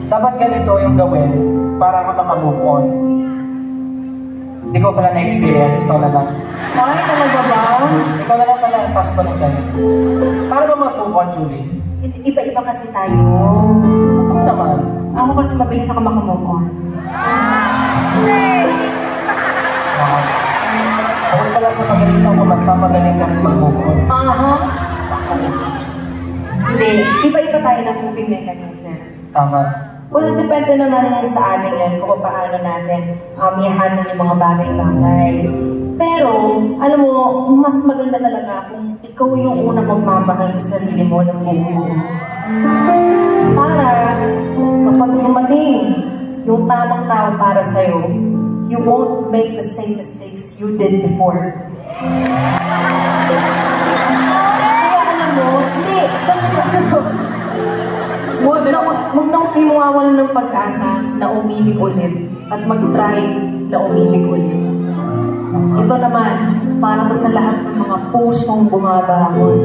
dapat ganito yung gawin para ka maka-move on. Hindi ko pala na-experience, ikaw na lang. Ay, talaga ba? Ikaw na lang pala, pass ko na sa'yo. Paano ba mag-move on, Julie? Iba-iba kasi tayo. Totoo naman. Ako kasi mabilis ako makamove on. Wow. Bukod pala sa magaling kang kumanta, magaling ka rin mag-move on. Aha. Hindi, iba-iba tayo ng coping mechanism. Tama. Well, depende naman sa atin yan kung paano natin i-handle yung mga bagay-bagay. Pero, alam mo, mas maganda talaga kung ikaw yung unang magmamahal sa sarili mo ng buo. Para, kapag dumating yung tamang tao para sa'yo, you won't make the same mistakes you did before. Kaya alam mo, hindi, kasi huwag na iwawalan ng pag-asa na umibig ulit at mag-try na umibig ulit. Ito naman, para to sa lahat ng mga pusong bumabangon.